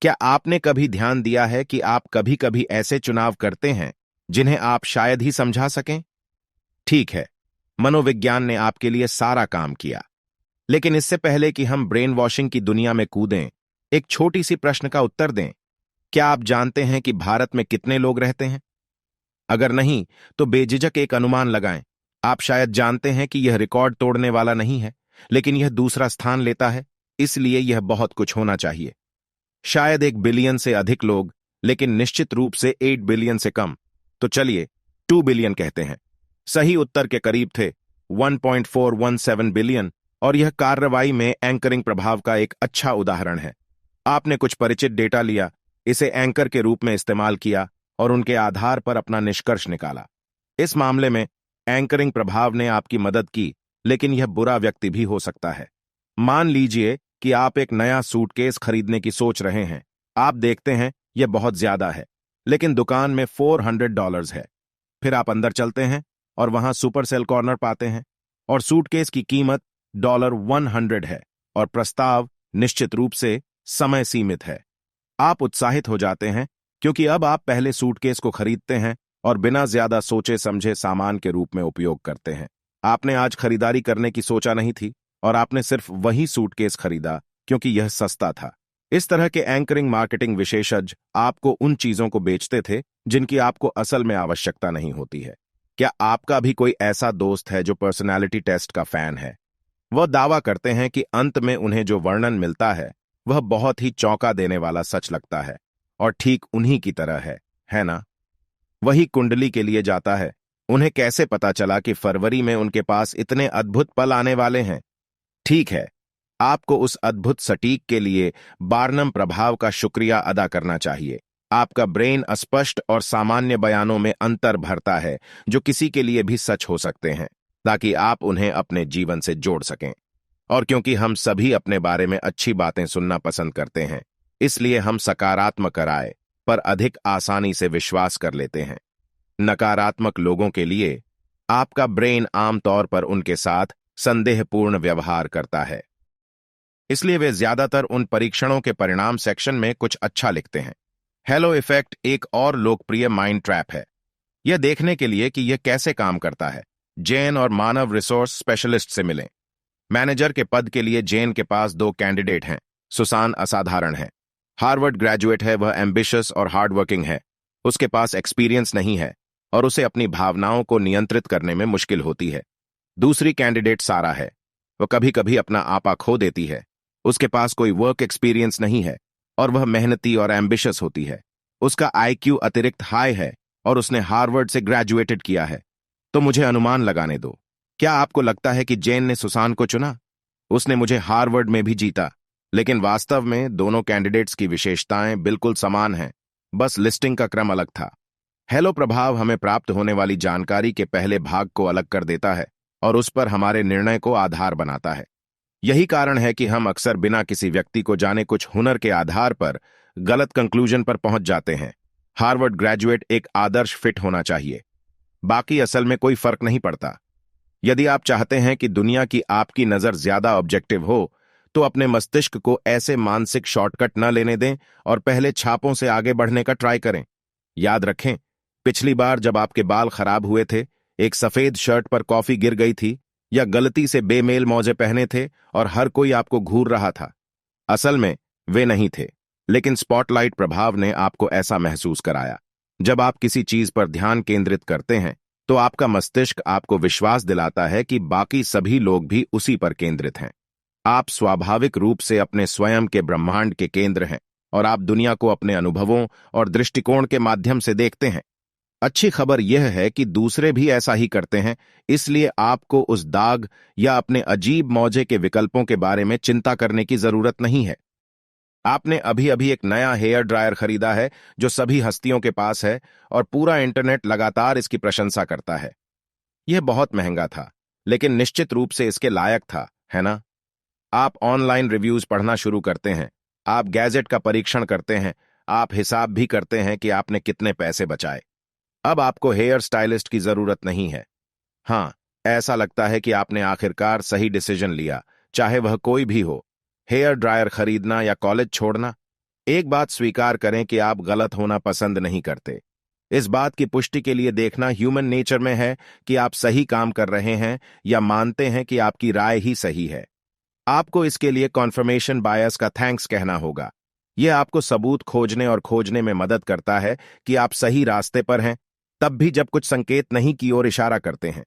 क्या आपने कभी ध्यान दिया है कि आप कभी कभी ऐसे चुनाव करते हैं जिन्हें आप शायद ही समझा सकें? ठीक है, मनोविज्ञान ने आपके लिए सारा काम किया। लेकिन इससे पहले कि हम ब्रेन वॉशिंग की दुनिया में कूदें, एक छोटी सी प्रश्न का उत्तर दें। क्या आप जानते हैं कि भारत में कितने लोग रहते हैं? अगर नहीं, तो बेझिझक एक अनुमान लगाएं। आप शायद जानते हैं कि यह रिकॉर्ड तोड़ने वाला नहीं है, लेकिन यह दूसरा स्थान लेता है, इसलिए यह बहुत कुछ होना चाहिए। शायद 1 बिलियन से अधिक लोग, लेकिन निश्चित रूप से 8 बिलियन से कम। तो चलिए 2 बिलियन कहते हैं। सही उत्तर के करीब थे 1.417 बिलियन, और यह कार्रवाई में एंकरिंग प्रभाव का एक अच्छा उदाहरण है। आपने कुछ परिचित डेटा लिया, इसे एंकर के रूप में इस्तेमाल किया और उनके आधार पर अपना निष्कर्ष निकाला। इस मामले में एंकरिंग प्रभाव ने आपकी मदद की, लेकिन यह बुरा व्यक्ति भी हो सकता है। मान लीजिए कि आप एक नया सूटकेस खरीदने की सोच रहे हैं। आप देखते हैं यह बहुत ज्यादा है, लेकिन दुकान में $400 है। फिर आप अंदर चलते हैं और वहां सुपर सेल कॉर्नर पाते हैं, और सूटकेस की कीमत $100 है, और प्रस्ताव निश्चित रूप से समय सीमित है। आप उत्साहित हो जाते हैं क्योंकि अब आप पहले सूटकेस को खरीदते हैं और बिना ज्यादा सोचे समझे सामान के रूप में उपयोग करते हैं। आपने आज खरीदारी करने की सोचा नहीं थी, और आपने सिर्फ वही सूटकेस खरीदा क्योंकि यह सस्ता था। इस तरह के एंकरिंग मार्केटिंग विशेषज्ञ आपको उन चीजों को बेचते थे जिनकी आपको असल में आवश्यकता नहीं होती है। क्या आपका भी कोई ऐसा दोस्त है जो पर्सनालिटी टेस्ट का फैन है? वह दावा करते हैं कि अंत में उन्हें जो वर्णन मिलता है वह बहुत ही चौंका देने वाला सच लगता है, और ठीक उन्हीं की तरह है ना? वही कुंडली के लिए जाता है। उन्हें कैसे पता चला कि फरवरी में उनके पास इतने अद्भुत पल आने वाले हैं? ठीक है, आपको उस अद्भुत सटीक के लिए बार्नम प्रभाव का शुक्रिया अदा करना चाहिए। आपका ब्रेन अस्पष्ट और सामान्य बयानों में अंतर भरता है जो किसी के लिए भी सच हो सकते हैं, ताकि आप उन्हें अपने जीवन से जोड़ सकें। और क्योंकि हम सभी अपने बारे में अच्छी बातें सुनना पसंद करते हैं, इसलिए हम सकारात्मक राय पर अधिक आसानी से विश्वास कर लेते हैं। नकारात्मक लोगों के लिए आपका ब्रेन आमतौर पर उनके साथ संदेहपूर्ण व्यवहार करता है, इसलिए वे ज्यादातर उन परीक्षणों के परिणाम सेक्शन में कुछ अच्छा लिखते हैं। हेलो इफेक्ट एक और लोकप्रिय माइंड ट्रैप है। यह देखने के लिए कि यह कैसे काम करता है, जेन और मानव रिसोर्स स्पेशलिस्ट से मिलें। मैनेजर के पद के लिए जेन के पास 2 कैंडिडेट हैं। सुसान असाधारण है, हार्वर्ड ग्रेजुएट है, वह एम्बिशियस और हार्डवर्किंग है। उसके पास एक्सपीरियंस नहीं है और उसे अपनी भावनाओं को नियंत्रित करने में मुश्किल होती है। दूसरी कैंडिडेट सारा है, वह कभी कभी अपना आपा खो देती है। उसके पास कोई वर्क एक्सपीरियंस नहीं है और वह मेहनती और एम्बिशियस होती है। उसका आईक्यू अतिरिक्त हाई है और उसने हार्वर्ड से ग्रेजुएटेड किया है। तो मुझे अनुमान लगाने दो, क्या आपको लगता है कि जेन ने सुसान को चुना? उसने मुझे हार्वर्ड में भी जीता, लेकिन वास्तव में दोनों कैंडिडेट्स की विशेषताएं बिल्कुल समान हैं, बस लिस्टिंग का क्रम अलग था। हेलो प्रभाव हमें प्राप्त होने वाली जानकारी के पहले भाग को अलग कर देता है और उस पर हमारे निर्णय को आधार बनाता है। यही कारण है कि हम अक्सर बिना किसी व्यक्ति को जाने कुछ हुनर के आधार पर गलत कंक्लूजन पर पहुंच जाते हैं। हार्वर्ड ग्रेजुएट एक आदर्श फिट होना चाहिए, बाकी असल में कोई फर्क नहीं पड़ता। यदि आप चाहते हैं कि दुनिया की आपकी नजर ज्यादा ऑब्जेक्टिव हो, तो अपने मस्तिष्क को ऐसे मानसिक शॉर्टकट न लेने दें और पहले छापों से आगे बढ़ने का ट्राई करें। याद रखें, पिछली बार जब आपके बाल खराब हुए थे, एक सफेद शर्ट पर कॉफी गिर गई थी, या गलती से बेमेल मौजे पहने थे और हर कोई आपको घूर रहा था। असल में वे नहीं थे, लेकिन स्पॉटलाइट प्रभाव ने आपको ऐसा महसूस कराया। जब आप किसी चीज पर ध्यान केंद्रित करते हैं, तो आपका मस्तिष्क आपको विश्वास दिलाता है कि बाकी सभी लोग भी उसी पर केंद्रित हैं। आप स्वाभाविक रूप से अपने स्वयं के ब्रह्मांड के केंद्र हैं और आप दुनिया को अपने अनुभवों और दृष्टिकोण के माध्यम से देखते हैं। अच्छी खबर यह है कि दूसरे भी ऐसा ही करते हैं, इसलिए आपको उस दाग या अपने अजीब मौजे के विकल्पों के बारे में चिंता करने की जरूरत नहीं है। आपने अभी अभी एक नया हेयर ड्रायर खरीदा है जो सभी हस्तियों के पास है, और पूरा इंटरनेट लगातार इसकी प्रशंसा करता है। यह बहुत महंगा था, लेकिन निश्चित रूप से इसके लायक था, है ना? आप ऑनलाइन रिव्यूज पढ़ना शुरू करते हैं, आप गैजेट का परीक्षण करते हैं, आप हिसाब भी करते हैं कि आपने कितने पैसे बचाए। अब आपको हेयर स्टाइलिस्ट की जरूरत नहीं है। हाँ, ऐसा लगता है कि आपने आखिरकार सही डिसीजन लिया, चाहे वह कोई भी हो, हेयर ड्रायर खरीदना या कॉलेज छोड़ना। एक बात स्वीकार करें कि आप गलत होना पसंद नहीं करते। इस बात की पुष्टि के लिए देखना ह्यूमन नेचर में है कि आप सही काम कर रहे हैं या मानते हैं कि आपकी राय ही सही है। आपको इसके लिए कॉन्फर्मेशन बायस का थैंक्स कहना होगा। यह आपको सबूत खोजने और खोजने में मदद करता है कि आप सही रास्ते पर हैं, तब भी जब कुछ संकेत नहीं की ओर इशारा करते हैं।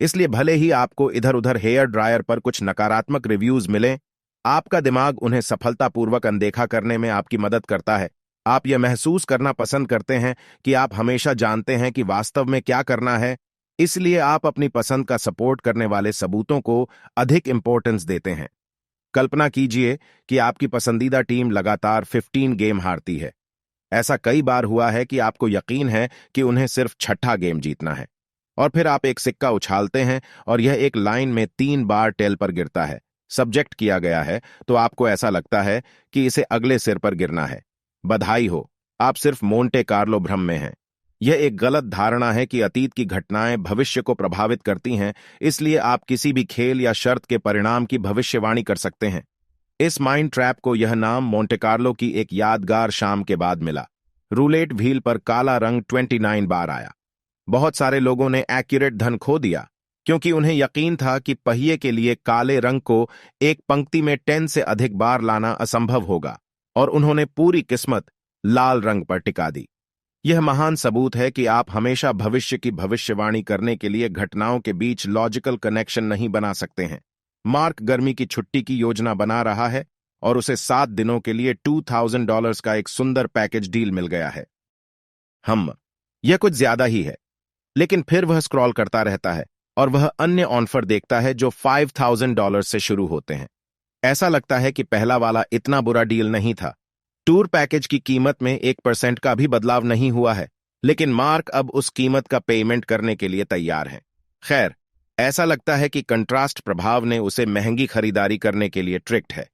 इसलिए भले ही आपको इधर उधर हेयर ड्रायर पर कुछ नकारात्मक रिव्यूज मिलें, आपका दिमाग उन्हें सफलतापूर्वक अनदेखा करने में आपकी मदद करता है। आप यह महसूस करना पसंद करते हैं कि आप हमेशा जानते हैं कि वास्तव में क्या करना है, इसलिए आप अपनी पसंद का सपोर्ट करने वाले सबूतों को अधिक इंपॉर्टेंस देते हैं। कल्पना कीजिए कि आपकी पसंदीदा टीम लगातार 15 गेम हारती है। ऐसा कई बार हुआ है कि आपको यकीन है कि उन्हें सिर्फ छठा गेम जीतना है, और फिर आप एक सिक्का उछालते हैं और यह एक लाइन में 3 बार टेल पर गिरता है, सब्जेक्ट किया गया है, तो आपको ऐसा लगता है कि इसे अगले सिर पर गिरना है। बधाई हो, आप सिर्फ मोंटे कार्लो भ्रम में हैं। यह एक गलत धारणा है कि अतीत की घटनाएं भविष्य को प्रभावित करती हैं, इसलिए आप किसी भी खेल या शर्त के परिणाम की भविष्यवाणी कर सकते हैं। इस माइंड ट्रैप को यह नाम मोंटे कार्लो की एक यादगार शाम के बाद मिला। रूलेट व्हील पर काला रंग 29 बार आया। बहुत सारे लोगों ने एक्यूरेट धन खो दिया क्योंकि उन्हें यकीन था कि पहिए के लिए काले रंग को एक पंक्ति में 10 से अधिक बार लाना असंभव होगा, और उन्होंने पूरी किस्मत लाल रंग पर टिका दी। यह महान सबूत है कि आप हमेशा भविष्य की भविष्यवाणी करने के लिए घटनाओं के बीच लॉजिकल कनेक्शन नहीं बना सकते हैं। मार्क गर्मी की छुट्टी की योजना बना रहा है और उसे 7 दिनों के लिए $2000 का एक सुंदर पैकेज डील मिल गया है। यह कुछ ज्यादा ही है, लेकिन फिर वह स्क्रॉल करता रहता है और वह अन्य ऑफर देखता है जो $5000 से शुरू होते हैं। ऐसा लगता है कि पहला वाला इतना बुरा डील नहीं था। टूर पैकेज की कीमत में 1% का भी बदलाव नहीं हुआ है, लेकिन मार्क अब उस कीमत का पेमेंट करने के लिए तैयार है। खैर, ऐसा लगता है कि कंट्रास्ट प्रभाव ने उसे महंगी खरीदारी करने के लिए ट्रिक्ड है।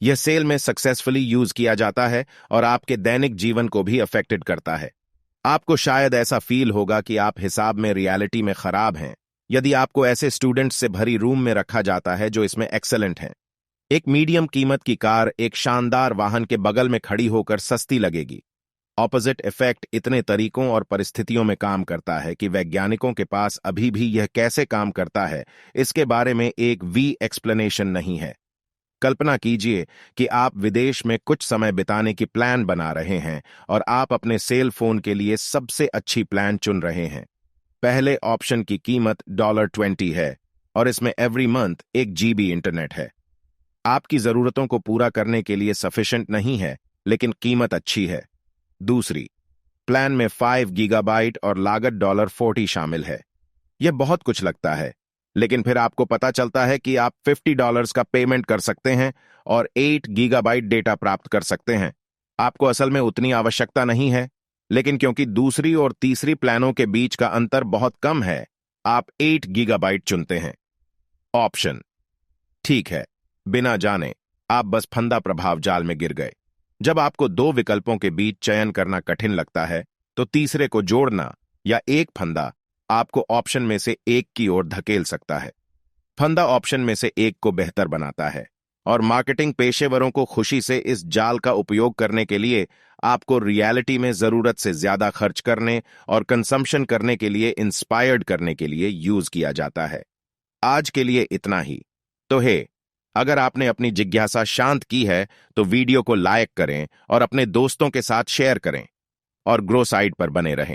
यह सेल में सक्सेसफुली यूज किया जाता है और आपके दैनिक जीवन को भी अफेक्टेड करता है। आपको शायद ऐसा फील होगा कि आप हिसाब में रियलिटी में खराब हैं यदि आपको ऐसे स्टूडेंट्स से भरी रूम में रखा जाता है जो इसमें एक्सेलेंट हैं। एक मीडियम कीमत की कार एक शानदार वाहन के बगल में खड़ी होकर सस्ती लगेगी। ऑपोजिट इफेक्ट इतने तरीकों और परिस्थितियों में काम करता है कि वैज्ञानिकों के पास अभी भी यह कैसे काम करता है इसके बारे में एक एक्सप्लेनेशन नहीं है। कल्पना कीजिए कि आप विदेश में कुछ समय बिताने की प्लान बना रहे हैं और आप अपने सेल फोन के लिए सबसे अच्छी प्लान चुन रहे हैं। पहले ऑप्शन की कीमत $20 है और इसमें एवरी मंथ 1 GB इंटरनेट है। आपकी जरूरतों को पूरा करने के लिए सफिशिएंट नहीं है, लेकिन कीमत अच्छी है। दूसरी प्लान में 5 गीगाबाइट और लागत $40 शामिल है। यह बहुत कुछ लगता है, लेकिन फिर आपको पता चलता है कि आप $50 का पेमेंट कर सकते हैं और 8 गीगाबाइट डेटा प्राप्त कर सकते हैं। आपको असल में उतनी आवश्यकता नहीं है, लेकिन क्योंकि दूसरी और तीसरी प्लानों के बीच का अंतर बहुत कम है, आप 8 गीगाबाइट चुनते हैं। ऑप्शन ठीक है, बिना जाने आप बस फंदा प्रभाव जाल में गिर गए। जब आपको 2 विकल्पों के बीच चयन करना कठिन लगता है, तो तीसरे को जोड़ना या एक फंदा आपको ऑप्शन में से एक की ओर धकेल सकता है। फंदा ऑप्शन में से एक को बेहतर बनाता है, और मार्केटिंग पेशेवरों को खुशी से इस जाल का उपयोग करने के लिए आपको रियलिटी में जरूरत से ज्यादा खर्च करने और कंजम्पशन करने के लिए इंस्पायर्ड करने के लिए यूज किया जाता है। आज के लिए इतना ही। तो अगर आपने अपनी जिज्ञासा शांत की है तो वीडियो को लाइक करें और अपने दोस्तों के साथ शेयर करें, और ग्रो साइट पर बने रहें।